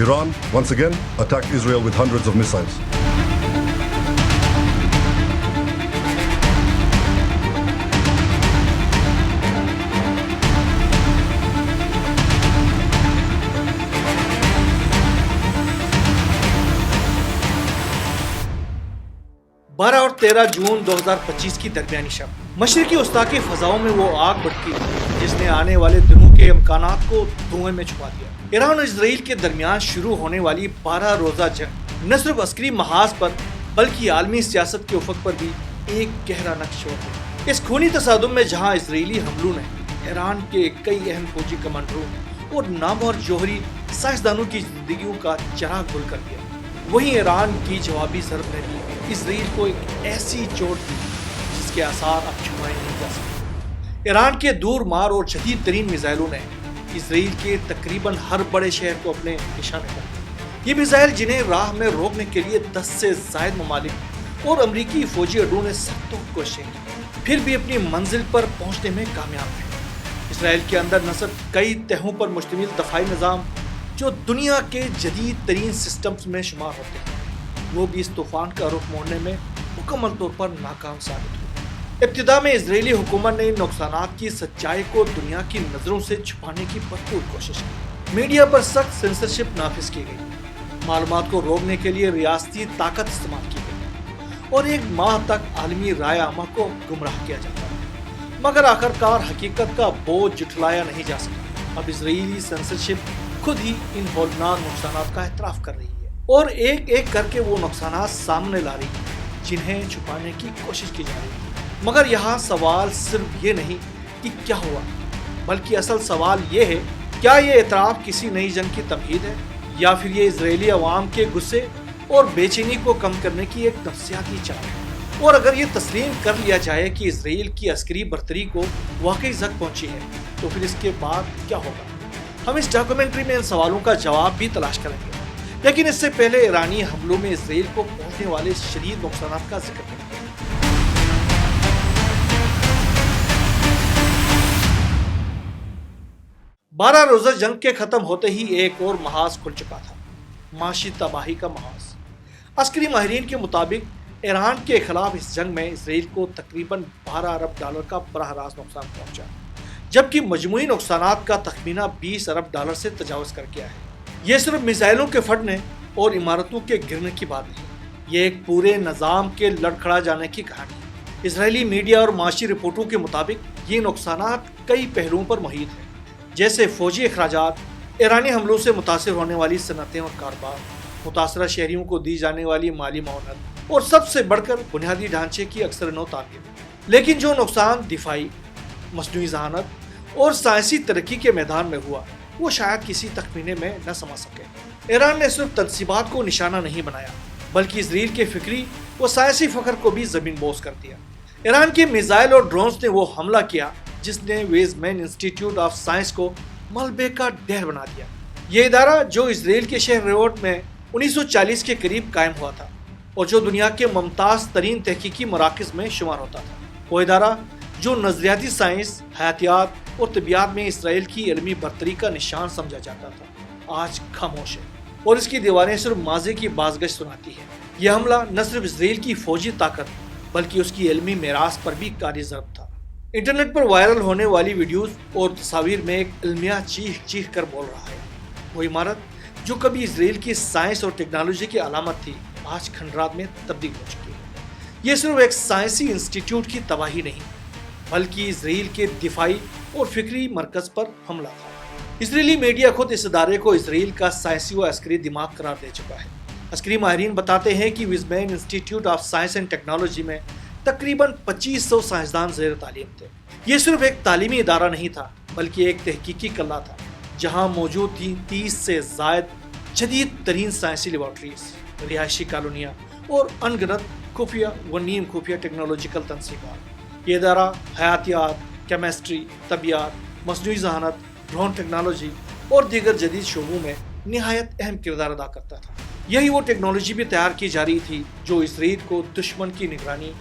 Iran once again attacked Israel with hundreds of missiles. 12 اور 13 جون 2025 کی درمیانی شب مشرقی وسطی کی فضاؤں میں وہ آگ بھڑکی جس نے آنے والے دنوں کے امکانات کو دھوئیں میں چھپا دیا۔ ایران اور اسرائیل کے درمیان شروع ہونے والی 12 روزہ جنگ نہ صرف عسکری محاذ پر بلکہ عالمی سیاست کے افق پر بھی ایک گہرا نقش چھوڑ گئی۔ اس خونی تصادم میں جہاں اسرائیلی حملوں نے ایران کے کئی اہم فوجی کمانڈروں اور نامور جوہری سائنسدانوں کی زندگیوں کا چراغ گل کر دیا، وہیں ایران کی جوابی ضرب نے بھی اسرائیل کو ایک ایسی چوٹ دی جس کے آثار اب چھپائے نہیں جا سکتے۔ ایران کے دور مار اور شدید ترین میزائلوں نے اسرائیل کے تقریباً ہر بڑے شہر کو اپنے نشانے کر دیا۔ یہ میزائل جنہیں راہ میں روکنے کے لیے 10 سے زائد ممالک اور امریکی فوجی اڈوں نے سختوں کوششیں کی، پھر بھی اپنی منزل پر پہنچنے میں کامیاب رہے۔ اسرائیل کے اندر نصب کئی تہوں پر مشتمل دفاعی نظام جو دنیا کے جدید ترین سسٹمز میں شمار ہوتے ہیں، وہ بھی اس طوفان کا رخ موڑنے میں مکمل طور پر ناکام ثابت ہوئے۔ ابتدا میں اسرائیلی حکومت نے ان نقصانات کی سچائی کو دنیا کی نظروں سے چھپانے کی بھرپور کوشش کی۔ میڈیا پر سخت سینسرشپ نافذ کی گئی، معلومات کو روکنے کے لیے ریاستی طاقت استعمال کی گئی اور ایک ماہ تک عالمی رائے عامہ کو گمراہ کیا جاتا رہا، مگر آخرکار حقیقت کا بوجھ جھٹلایا نہیں جا سکا۔ اب اسرائیلی سینسرشپ خود ہی ان ہولناک نقصانات کا اعتراف کر رہی ہے اور ایک ایک کر کے وہ نقصانات سامنے لا رہی ہے جنہیں چھپانے کی کوشش کی جا رہی ہے۔ مگر یہاں سوال صرف یہ نہیں کہ کیا ہوا، بلکہ اصل سوال یہ ہے، کیا یہ اعتراف کسی نئی جنگ کی تمہید ہے یا پھر یہ اسرائیلی عوام کے غصے اور بے چینی کو کم کرنے کی ایک نفسیاتی چال ہے؟ اور اگر یہ تسلیم کر لیا جائے کہ اسرائیل کی عسکری برتری کو واقعی زد پہنچی ہے تو پھر اس کے بعد کیا ہوگا؟ ہم اس ڈاکومنٹری میں ان سوالوں کا جواب بھی تلاش کریں گے، لیکن اس سے پہلے ایرانی حملوں میں اسرائیل کو پہنچنے والے شدید نقصانات کا ذکر کریں گے۔ 12 روزہ جنگ کے ختم ہوتے ہی ایک اور محاذ کھل چکا تھا، معاشی تباہی کا محاذ۔ عسکری ماہرین کے مطابق ایران کے خلاف اس جنگ میں اسرائیل کو تقریباً $12 ارب کا براہ راست نقصان پہنچا، جبکہ مجموعی نقصانات کا تخمینہ $20 ارب سے تجاوز کر گیا ہے۔ یہ صرف میزائلوں کے پھٹنے اور عمارتوں کے گرنے کی بات نہیں، یہ ایک پورے نظام کے لڑکھڑا جانے کی کہانی ہے۔ اسرائیلی میڈیا اور معاشی رپورٹوں کے مطابق یہ نقصانات کئی پہلوؤں پر محیط ہیں، جیسے فوجی اخراجات، ایرانی حملوں سے متاثر ہونے والی صنعتیں اور کاروبار، متاثرہ شہریوں کو دی جانے والی مالی معاونت اور سب سے بڑھ کر بنیادی ڈھانچے کی اکثر نو تعمیر۔ لیکن جو نقصان دفاعی، مصنوعی ذہانت اور سائنسی ترقی کے میدان میں ہوا وہ شاید کسی تخمینے میں نہ سما سکے۔ ایران نے صرف تنصیبات کو نشانہ نہیں بنایا بلکہ اسرائیل کے فکری و سائنسی فخر کو بھی زمین بوس کر دیا۔ ایران کے میزائل اور ڈرونز نے وہ حملہ کیا جس نے ویزمین انسٹی ٹیوٹ آف سائنس کو ملبے کا ڈھیر بنا دیا۔ یہ ادارہ جو اسرائیل کے شہر ریوٹ میں 1940 کے قریب قائم ہوا تھا اور جو دنیا کے ممتاز ترین تحقیقی مراکز میں شمار ہوتا تھا، وہ ادارہ جو نظریاتی سائنس، حیاتیات اور طبیعت میں اسرائیل کی علمی برتری کا نشان سمجھا جاتا تھا، آج خاموش ہے اور اس کی دیواریں صرف ماضی کی بازگشت سناتی ہیں۔ یہ حملہ نہ صرف اسرائیل کی فوجی طاقت بلکہ اس کی علمی میراث پر بھی کاری ضرب تھا۔ انٹرنیٹ پر وائرل ہونے والی ویڈیوز اور تصاویر میں ایک المیہ چیخ چیخ کر بول رہا ہے۔ وہ عمارت جو کبھی اسرائیل کی سائنس اور ٹیکنالوجی کی علامت تھی، آج کھنڈرات میں تبدیل ہو چکی ہے۔ یہ صرف ایک سائنسی انسٹیٹیوٹ کی تباہی نہیں بلکہ اسرائیل کے دفاعی اور فکری مرکز پر حملہ تھا۔ اسرائیلی میڈیا خود اس ادارے کو اسرائیل کا سائنسی و عسکری دماغ قرار دے چکا ہے۔ عسکری ماہرین بتاتے ہیں کہ ویزمین انسٹی ٹیوٹ آف سائنس اینڈ ٹیکنالوجی میں تقریباً 2500 سائنسدان زیر تعلیم تھے۔ یہ صرف ایک تعلیمی ادارہ نہیں تھا بلکہ ایک تحقیقی قلعہ تھا جہاں موجود تھیں 30 سے زائد جدید ترین سائنسی لیبارٹریز، رہائشی کالونیاں اور ان گنت خفیہ و نیم خفیہ ٹیکنالوجیکل تنصیبات۔ یہ ادارہ حیاتیات، کیمسٹری، طبیعت، مصنوعی ذہانت، ڈرون ٹیکنالوجی اور دیگر جدید شعبوں میں نہایت اہم کردار ادا کرتا تھا۔ یہی وہ ٹیکنالوجی بھی تیار کی جا رہی تھی جو اسرائیل کو دشمن کی نگرانی،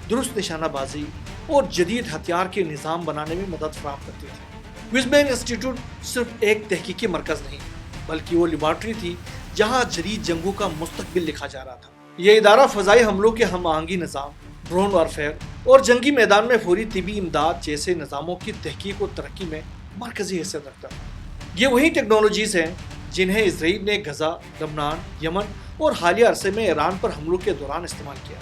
درست نشانہ بازی اور جدید ہتھیار کے نظام بنانے میں مدد فراہم کرتی تھی۔ ویزمین انسٹی ٹیوٹ صرف ایک تحقیقی مرکز نہیں بلکہ وہ لیبارٹری تھی جہاں جدید جنگوں کا مستقبل لکھا جا رہا تھا۔ یہ ادارہ فضائی حملوں کے ہم آہنگی نظام، ڈرون وارفیئر اور جنگی میدان میں فوری طبی امداد جیسے نظاموں کی تحقیق و ترقی میں مرکزی حیثیت رکھتا تھا۔ یہ وہی ٹیکنالوجیز ہیں جنہیں اسرائیل نے غزہ، لبنان، یمن اور حالیہ عرصے میں ایران پر حملوں کے دوران استعمال کیا،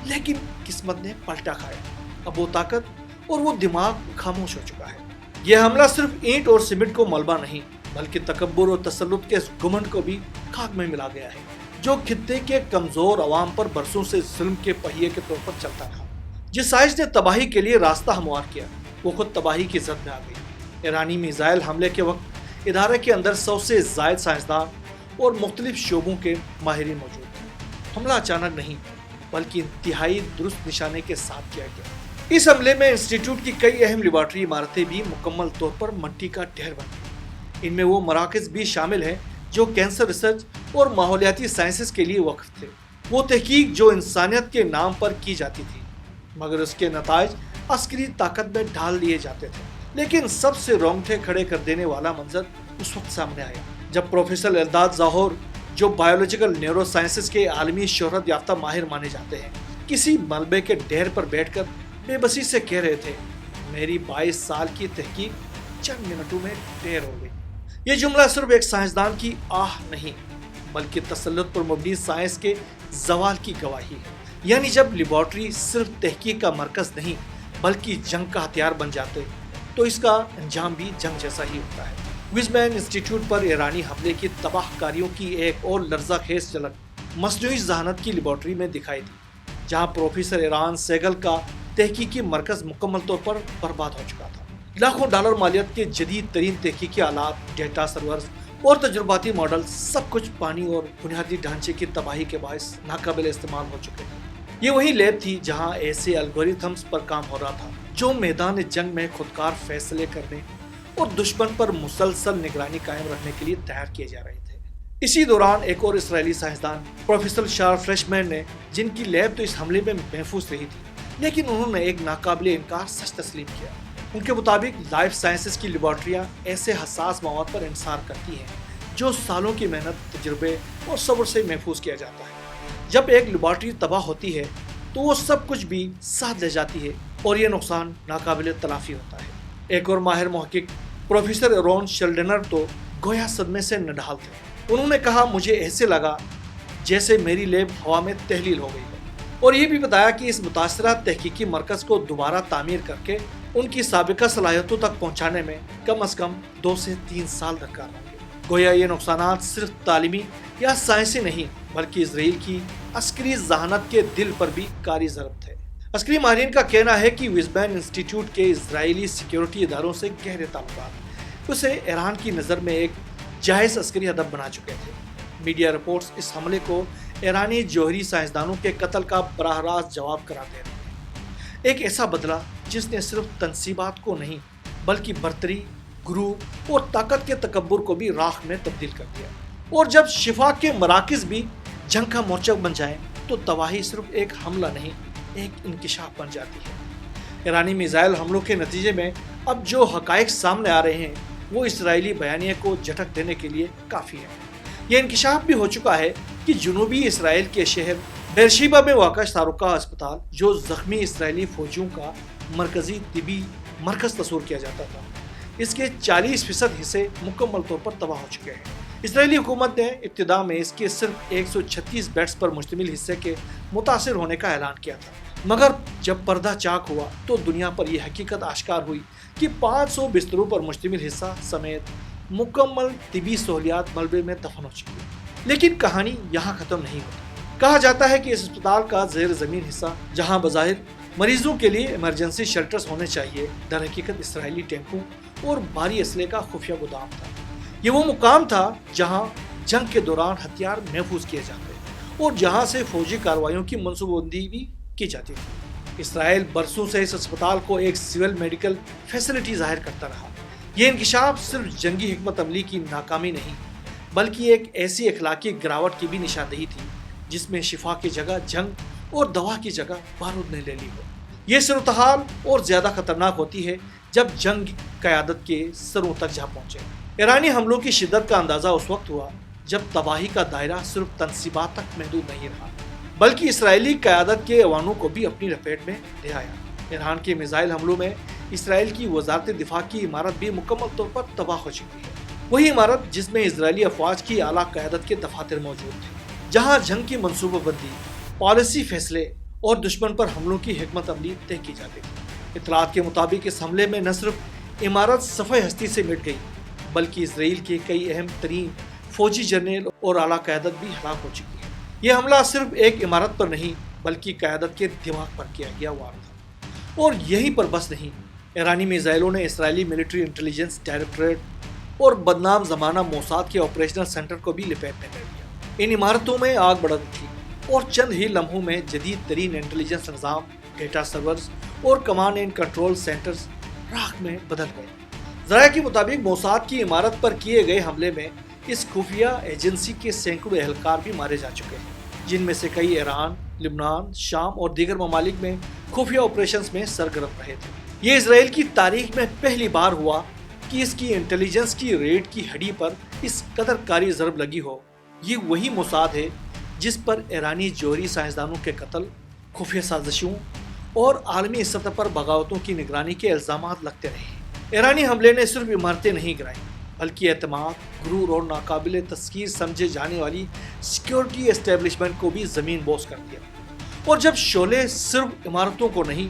لیکن قسمت نے پلٹا کھایا۔ اب وہ طاقت اور وہ دماغ خاموش ہو چکا ہے۔ یہ حملہ صرف اینٹ اور سیمنٹ کو ملبہ نہیں بلکہ تکبر اور تسلط کے گھمنڈ کو بھی خاک میں ملا گیا ہے، جو خطے کے کمزور عوام پر برسوں سے ظلم کے پہیے کے طور پر چلتا رہا۔ جس سائنس نے تباہی کے لیے راستہ ہموار کیا، وہ خود تباہی کی زد میں آ گئی۔ ایرانی میزائل حملے کے وقت ادارے کے اندر 100 سے زائد سائنسدان اور مختلف شعبوں کے ماہرین موجود تھے۔ حملہ اچانک نہیں بلکہ انتہائی درست نشانے کے ساتھ کیا گیا۔ اس حملے میں انسٹیٹیوٹ کی کئی اہم لیبارٹری عمارتیں بھی مکمل طور پر مٹی کا ڈھیر بن گئی۔ ان میں وہ مراکز بھی شامل ہیں جو کینسر ریسرچ اور ماحولیاتی سائنسز کے لیے وقف تھے۔ وہ تحقیق جو انسانیت کے نام پر کی جاتی تھی، مگر اس کے نتائج عسکری طاقت میں ڈال دیے جاتے تھے۔ لیکن سب سے رونگٹے کھڑے کر دینے والا منظر اس وقت سامنے آیا جب پروفیسر الداد ظاہر، جو بایولوجیکل نیورو سائنسز کے عالمی شہرت یافتہ ماہر مانے جاتے ہیں، کسی ملبے کے ڈھیر پر بیٹھ کر بے بسی سے کہہ رہے تھے، میری 22 سال کی تحقیق چند منٹوں میں ڈھیر ہو گئی۔ یہ جملہ صرف ایک سائنسدان کی آہ نہیں بلکہ تسلط پر مبنی سائنس کے زوال کی گواہی ہے۔ یعنی جب لیبارٹری صرف تحقیق کا مرکز نہیں بلکہ جنگ کا ہتھیار بن جاتے تو اس کا انجام بھی جنگ جیسا ہی ہوتا ہے۔ ویزمین انسٹیٹیوٹ پر ایرانی حملے کی تباہ کاریوں کی ایک اور لرزہ خیز جھلک مصنوعی ذہانت کی لیبارٹری میں دکھائی دی، جہاں پروفیسر ایران سیگل کا تحقیقی مرکز مکمل طور پر برباد ہو چکا تھا۔ لاکھوں ڈالر مالیت کے جدید ترین تحقیقی آلات، ڈیٹا سرورز اور تجرباتی ماڈل سب کچھ پانی اور بنیادی ڈھانچے کی تباہی کے باعث ناقابل استعمال ہو چکے تھے۔ یہ وہی لیب تھی جہاں ایسے الگوریتھمز پر کام ہو رہا تھا جو میدان جنگ میں خودکار فیصلے کرنے اور دشمن پر مسلسل نگرانی قائم رکھنے کے لیے تیار کیے جا رہے تھے۔ اسی دوران ایک اور اسرائیلی سائنسدان پروفیسر شار فریشمین نے، جن کی لیب تو اس حملے میں محفوظ رہی تھی لیکن انہوں نے ایک ناقابل انکار سچ تسلیم کیا۔ ان کے مطابق لائف سائنسز کی لیبارٹریاں ایسے حساس مواد پر انحصار کرتی ہیں جو سالوں کی محنت، تجربے اور صبر سے محفوظ کیا جاتا ہے۔ جب ایک لیبارٹری تباہ ہوتی ہے تو وہ سب کچھ بھی ساتھ لے جاتی ہے اور یہ نقصان ناقابل تلافی ہوتا ہے۔ ایک اور ماہر محقق پروفیسر ایرون شیلڈنر تو گویا صدمے سے نڈھال تھے۔ انہوں نے کہا، مجھے ایسے لگا جیسے میری لیب ہوا میں تحلیل ہو گئی ہے، اور یہ بھی بتایا کہ اس متاثرہ تحقیقی مرکز کو دوبارہ تعمیر کر کے ان کی سابقہ صلاحیتوں تک پہنچانے میں کم از کم 2 سے 3 سال درکار ہوں گے۔ گویا یہ نقصانات صرف تعلیمی یا سائنسی نہیں بلکہ اسرائیل کی عسکری ذہانت کے دل پر بھی کاری ضرب تھے۔ عسکری ماہرین کا کہنا ہے کہ ویزمین انسٹیٹیوٹ کے اسرائیلی سیکیورٹی اداروں سے گہرے تعلقات اسے ایران کی نظر میں ایک جائز عسکری ہدف بنا چکے تھے۔ میڈیا رپورٹس اس حملے کو ایرانی جوہری سائنسدانوں کے قتل کا براہ راست جواب قرار دے رہے ہیں۔ ایک ایسا بدلہ جس نے صرف تنصیبات کو نہیں بلکہ برتری، غرور اور طاقت کے تکبر کو بھی راکھ میں تبدیل کر دیا۔ اور جب شفا کے مراکز بھی جنگ کا مورچہ بن جائیں تو تباہی صرف ایک حملہ نہیں، ایک انکشاف بن جاتی ہے۔ ایرانی میزائل حملوں کے نتیجے میں اب جو حقائق سامنے آ رہے ہیں وہ اسرائیلی بیانیے کو جھٹک دینے کے لیے کافی ہے۔ یہ انکشاف بھی ہو چکا ہے کہ جنوبی اسرائیل کے شہر بیرشیبا میں واقع شارقہ ہسپتال، جو زخمی اسرائیلی فوجیوں کا مرکزی طبی مرکز تصور کیا جاتا تھا، اس کے 40% حصے مکمل طور پر تباہ ہو چکے ہیں۔ اسرائیلی حکومت نے ابتدا میں اس کے صرف 136 بیڈز پر مشتمل حصے کے متاثر ہونے کا اعلان کیا تھا، مگر جب پردہ چاک ہوا تو دنیا پر یہ حقیقت آشکار ہوئی کہ 500 بستروں پر مشتمل حصہ سمیت مکمل طبی سہولیات ملبے میں دفن ہو چکی ہے۔ لیکن کہانی یہاں ختم نہیں ہوتی۔ کہا جاتا ہے کہ اس اسپتال کا زیر زمین حصہ، جہاں بظاہر مریضوں کے لیے ایمرجنسی شیلٹرز ہونے چاہیے، در حقیقت اسرائیلی ٹینکوں اور بھاری اسلحے کا خفیہ گودام تھا۔ یہ وہ مقام تھا جہاں جنگ کے دوران ہتھیار محفوظ کیے جاتے اور جہاں سے فوجی کارروائیوں کی منصوبہ بندی بھی کی جاتی تھی۔ اسرائیل برسوں سے اس اسپتال کو ایک سول میڈیکل فیسلٹی ظاہر کرتا رہا۔ یہ انکشاف صرف جنگی حکمت عملی کی ناکامی نہیں بلکہ ایک ایسی اخلاقی گراوٹ کی بھی نشاندہی تھی جس میں شفا کی جگہ جنگ اور دوا کی جگہ بارود نے لے لی ہو۔ یہ صورتحال اور زیادہ خطرناک ہوتی ہے جب جنگ قیادت کے سروں تک جا پہنچے۔ ایرانی حملوں کی شدت کا اندازہ اس وقت ہوا جب تباہی کا دائرہ صرف تنصیبات تک محدود نہیں رہا بلکہ اسرائیلی قیادت کے ایوانوں کو بھی اپنی لپیٹ میں لے آیا۔ ایران کے میزائل حملوں میں اسرائیل کی وزارت دفاع کی عمارت بھی مکمل طور پر تباہ ہو چکی ہے، وہی عمارت جس میں اسرائیلی افواج کی اعلیٰ قیادت کے دفاتر موجود تھے، جہاں جنگ کی منصوبہ بندی، پالیسی فیصلے اور دشمن پر حملوں کی حکمت عملی طے کی جاتی تھی۔ اطلاعات کے مطابق اس حملے میں نہ صرف عمارت صفحہ ہستی سے مٹ گئی بلکہ اسرائیل کے کئی اہم ترین فوجی جرنیل اور اعلیٰ قیادت بھی ہلاک ہو چکی ہے۔ یہ حملہ صرف ایک عمارت پر نہیں بلکہ قیادت کے دماغ پر کیا گیا وار تھا، اور یہیں پر بس نہیں، ایرانی میزائلوں نے اسرائیلی ملٹری انٹیلیجنس ڈائریکٹوریٹ اور بدنام زمانہ موساد کے آپریشنل سینٹر کو بھی لپیٹ میں لے لیا۔ ان عمارتوں میں آگ بڑھتی تھی اور چند ہی لمحوں میں جدید ترین انٹیلیجنس نظام، ڈیٹا سرورز اور کمانڈ اینڈ کنٹرول سینٹرز راکھ میں بدل گئے۔ ذرائع کے مطابق موساد کی عمارت پر کیے گئے حملے میں اس خفیہ ایجنسی کے سینکڑوں اہلکار بھی مارے جا چکے ہیں، جن میں سے کئی ایران، لبنان، شام اور دیگر ممالک میں خفیہ آپریشنز میں سرگرم رہے تھے۔ یہ اسرائیل کی تاریخ میں پہلی بار ہوا کہ اس کی انٹیلیجنس کی ریڈ کی ہڈی پر اس قدر کاری ضرب لگی ہو۔ یہ وہی موساد ہے جس پر ایرانی جوہری سائنسدانوں کے قتل، خفیہ سازشوں اور عالمی سطح پر بغاوتوں کی نگرانی کے الزامات لگتے رہے۔ ایرانی حملے نے صرف عمارتیں نہیں گرائیں بلکہ اعتماد، غرور اور ناقابل تذکیر سمجھے جانے والی سیکیورٹی اسٹیبلشمنٹ کو بھی زمین بوس کر دیا۔ اور جب شعلے صرف عمارتوں کو نہیں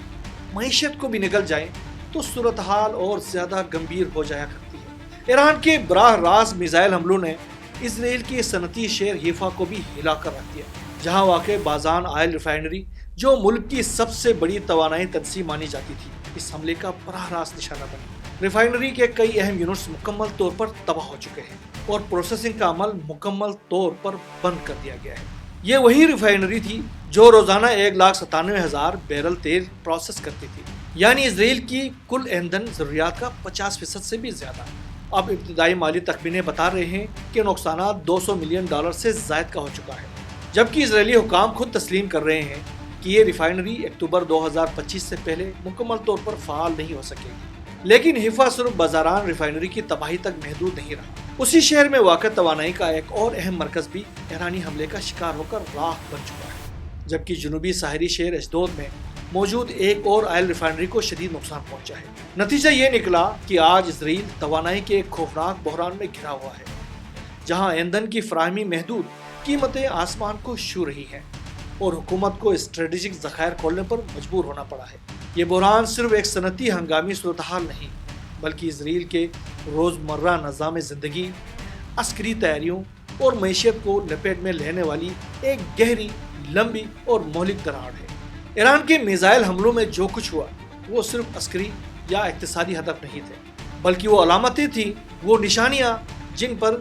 معیشت کو بھی نگل جائیں تو صورتحال اور زیادہ گمبھیر ہو جایا کرتی ہے۔ ایران کے براہ راست میزائل حملوں نے اسرائیل کے صنعتی شہر حیفا کو بھی ہلا کر رکھ دیا، جہاں واقع بازان آئل ریفائنری جو ملک کی سب سے بڑی توانائی تنظیم مانی جاتی تھی، اس حملے کا براہ راست نشانہ بنی۔ ریفائنری کے کئی اہم یونٹس مکمل طور پر تباہ ہو چکے ہیں اور پروسیسنگ کا عمل مکمل طور پر بند کر دیا گیا ہے۔ یہ وہی ریفائنری تھی جو روزانہ 1,97,000 بیرل تیل پروسیس کرتی تھی، یعنی اسرائیل کی کل ایندھن ضروریات کا 50% سے بھی زیادہ۔ اب ابتدائی مالی تخمینے بتا رہے ہیں کہ نقصانات $200 ملین سے زائد کا ہو چکا ہے، جبکہ اسرائیلی حکام خود تسلیم کر رہے ہیں کہ یہ ریفائنری اکتوبر 2025 سے پہلے مکمل طور پر فعال نہیں ہو سکے گی۔ لیکن حیفا صرف بازاران ریفائنری کی تباہی تک محدود نہیں رہا۔ اسی شہر میں واقع توانائی کا ایک اور اہم مرکز بھی ایرانی حملے کا شکار ہو کر راکھ بن چکا ہے، جبکہ جنوبی ساحلی شہر اشدود میں موجود ایک اور آئل ریفائنری کو شدید نقصان پہنچا ہے۔ نتیجہ یہ نکلا کہ آج اسرائیل توانائی کے ایک خوفناک بحران میں گھرا ہوا ہے، جہاں ایندھن کی فراہمی محدود، قیمتیں آسمان کو چھو رہی ہیں اور حکومت کو اسٹریٹجک ذخائر کھولنے پر مجبور ہونا پڑا ہے۔ یہ بحران صرف ایک صنعتی ہنگامی صورتحال نہیں بلکہ اسرائیل کے روزمرہ نظام زندگی، عسکری تیاریوں اور معیشت کو لپیٹ میں لینے والی ایک گہری، لمبی اور مہلک دراڑ ہے۔ ایران کے میزائل حملوں میں جو کچھ ہوا وہ صرف عسکری یا اقتصادی ہدف نہیں تھے بلکہ وہ علامتیں تھیں، وہ نشانیاں جن پر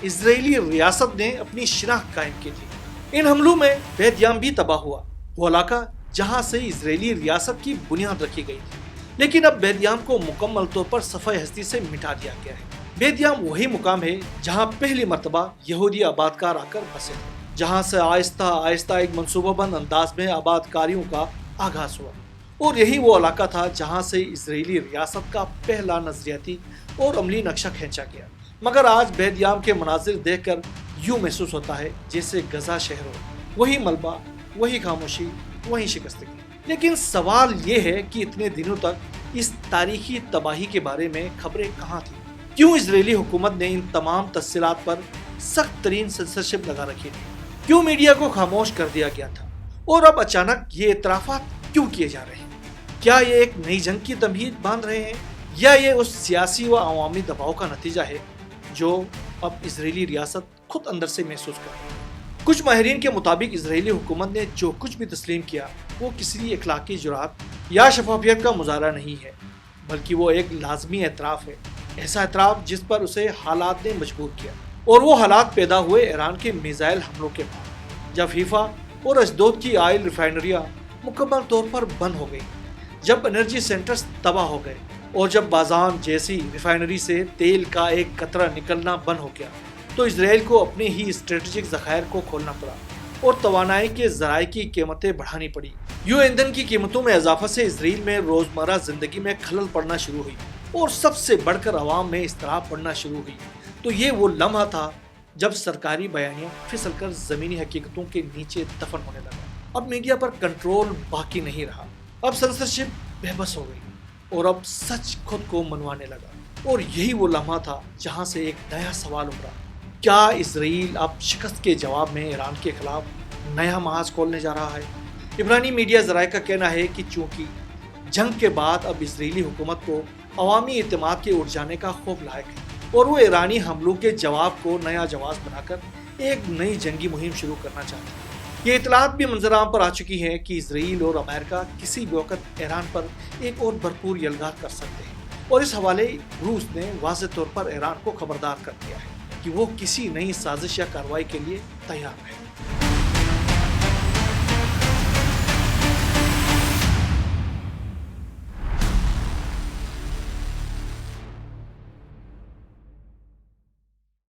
اسرائیلی ریاست نے اپنی شناخت قائم کی تھی۔ ان حملوں میں بیت یام بھی تباہ ہوا، وہ علاقہ جہاں سے اسرائیلی ریاست کی بنیاد رکھی گئی تھی، لیکن اب بیت یام کو مکمل طور پر صفحہ ہستی سے مٹا دیا گیا ہے۔ بیت یام وہی مقام ہے جہاں پہلی مرتبہ یہودی آباد کار آ کر بسے تھے، جہاں سے آہستہ آہستہ ایک منصوبہ بند انداز میں آباد کاریوں کا آغاز ہوا، اور یہی وہ علاقہ تھا جہاں سے اسرائیلی ریاست کا پہلا نظریاتی اور عملی نقشہ کھینچا گیا۔ مگر آج بیت یام کے مناظر دیکھ کر یوں محسوس ہوتا ہے جیسے غزہ شہر ہو، وہی ملبہ، وہی خاموشی، وہی شکستگی۔ لیکن سوال یہ ہے کہ اتنے دنوں تک اس تاریخی تباہی کے بارے میں خبریں کہاں تھیں؟ کیوں اسرائیلی حکومت نے ان تمام تفصیلات پر سخت ترین سنسرشپ لگا رکھی تھی؟ کیوں میڈیا کو خاموش کر دیا گیا تھا؟ اور اب اچانک یہ اعترافات کیوں کیے جا رہے ہیں؟ کیا یہ ایک نئی جنگ کی تمہید باندھ رہے ہیں یا یہ اس سیاسی و عوامی دباؤ کا نتیجہ ہے جو اب اسرائیلی ریاست خود اندر سے محسوس کر رہی ہے؟ کچھ ماہرین کے مطابق اسرائیلی حکومت نے جو کچھ بھی تسلیم کیا وہ کسی اخلاقی جرات یا شفافیت کا مظاہرہ نہیں ہے بلکہ وہ ایک لازمی اعتراف ہے، ایسا اعتراف جس پر اسے حالات نے مجبور کیا، اور وہ حالات پیدا ہوئے ایران کے میزائل حملوں کے بعد، جب حیفا اور اشدود کی آئل ریفائنریاں مکمل طور پر بند ہو گئی، جب انرجی سینٹرز تباہ ہو گئے، اور جب بازان جیسی ریفائنری سے تیل کا ایک قطرہ نکلنا بند ہو گیا، تو اسرائیل کو اپنے ہی اسٹریٹجک ذخائر کو کھولنا پڑا اور توانائی کے ذرائع کی قیمتیں بڑھانی پڑی۔ یوں ایندھن کی قیمتوں میں اضافہ سے اسرائیل میں روزمرہ زندگی میں خلل پڑنا شروع ہوئی، اور سب سے بڑھ کر عوام میں اضطراب پڑنا شروع ہوئی تو یہ وہ لمحہ تھا جب سرکاری بیانیہ پھسل کر زمینی حقیقتوں کے نیچے دفن ہونے لگا۔ اب میڈیا پر کنٹرول باقی نہیں رہا، اب سنسرشپ بے بس ہو گئی اور اب سچ خود کو منوانے لگا۔ اور یہی وہ لمحہ تھا جہاں سے ایک نیا سوال ابھرا، کیا اسرائیل اب شکست کے جواب میں ایران کے خلاف نیا محاذ کھولنے جا رہا ہے؟ عبرانی میڈیا ذرائع کا کہنا ہے کہ چونکہ جنگ کے بعد اب اسرائیلی حکومت کو عوامی اعتماد کے اٹھ جانے کا خوف لاحق ہے اور وہ ایرانی حملوں کے جواب کو نیا جواز بنا کر ایک نئی جنگی مہم شروع کرنا چاہتے ہیں۔ یہ اطلاعات بھی منظر عام پر آ چکی ہیں کہ اسرائیل اور امریکہ کسی بھی وقت ایران پر ایک اور بھرپور یلغار کر سکتے ہیں، اور اس حوالے روس نے واضح طور پر ایران کو خبردار کر دیا ہے کہ وہ کسی نئی سازش یا کارروائی کے لیے تیار ہے۔